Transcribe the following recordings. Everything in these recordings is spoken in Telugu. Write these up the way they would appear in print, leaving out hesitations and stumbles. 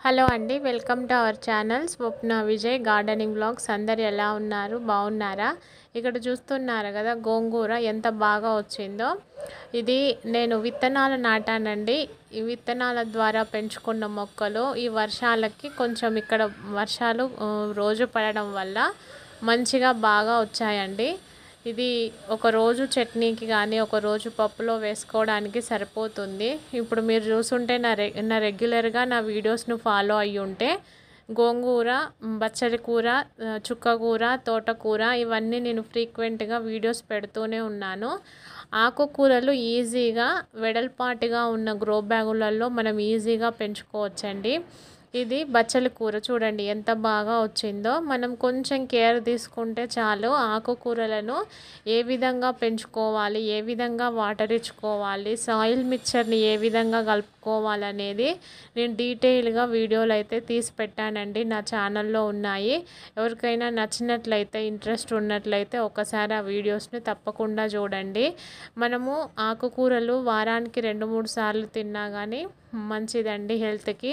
హలో అండి, welcome to our channel Swapna Vijay gardening blogs. అందరు ఎలా ఉన్నారు? బాగున్నారా? ఇక్కడ చూస్తున్నారు కదా గోంగూర ఎంత బాగా వచ్చిందో. ఇది నేను విత్తనాలు నాటానండి. ఈ విత్తనాల ద్వారా పెంచుకున్న మొక్కలు ఈ వర్షాలకి కొంచెం ఇక్కడ వర్షాలు రోజు పడడం వల్ల మంచిగా బాగా వచ్చాయండి. ఇది ఒక రోజు చట్నీకి కానీ ఒక రోజు పప్పులో వేసుకోవడానికి సరిపోతుంది. ఇప్పుడు మీరు చూస్తుంటే నా రెగ్యులర్గా నా వీడియోస్ను ఫాలో అయ్యి ఉంటే గోంగూర, బచ్చలి కూర, చుక్కకూర, తోటకూర ఇవన్నీ నేను ఫ్రీక్వెంట్గా వీడియోస్ పెడుతూనే ఉన్నాను. ఆకుకూరలు ఈజీగా వెడల్పాటుగా ఉన్న గ్రో బ్యాగులలో మనం ఈజీగా పెంచుకోవచ్చండి. ఇది బచ్చలి కూర చూడండి ఎంత బాగా వచ్చిందో. మనం కొంచెం కేర్ తీసుకుంటే చాలు. ఆకుకూరలను ఏ విధంగా పెంచుకోవాలి, ఏ విధంగా వాటర్ ఇచ్చుకోవాలి, సాయిల్ మిక్చర్ని ఏ విధంగా కలుపుకోవాలనేది నేను డీటెయిల్గా వీడియోలు అయితే తీసి పెట్టానండి. నా ఛానల్లో ఉన్నాయి. ఎవరికైనా నచ్చినట్లయితే, ఇంట్రెస్ట్ ఉన్నట్లయితే ఒకసారి ఆ వీడియోస్ని తప్పకుండా చూడండి. మనము ఆకుకూరలు వారానికి 2-3 సార్లు తిన్నా కానీ మంచిదండి హెల్త్కి.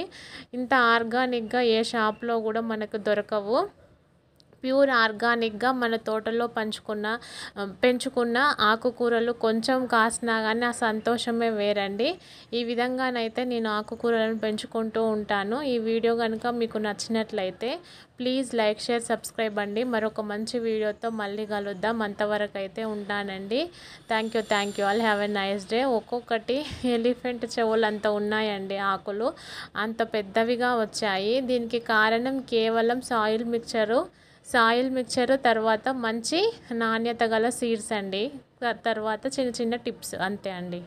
ఇంత ఆర్గానిక్గా ఏ షాప్లో కూడా మనకు దొరకవు. ప్యూర్ ఆర్గానిక్గా మన తోటలో పెంచుకున్న ఆకుకూరలు కొంచెం కాసినా కానీ ఆ సంతోషమే వేరండి. ఈ విధంగానైతే నేను ఆకుకూరలను పెంచుకుంటూ ఉంటాను. ఈ వీడియో కనుక మీకు నచ్చినట్లయితే ప్లీజ్ లైక్, షేర్, సబ్స్క్రైబ్ అండి. మరొక మంచి వీడియోతో మళ్ళీ కలుద్దాం. అంతవరకు అయితే ఉంటానండి. Thank you all. Have a nice day. ఒక్కొక్కటి ఎలిఫెంట్ చెవులు అంత ఉన్నాయండి. ఆకులు అంత పెద్దవిగా వచ్చాయి. దీనికి కారణం కేవలం సాయిల్ మిక్చరు, తర్వాత మంచి నాణ్యత గల సీడ్స్ అండి. తర్వాత చిన్న చిన్న టిప్స్ అంతే అండి.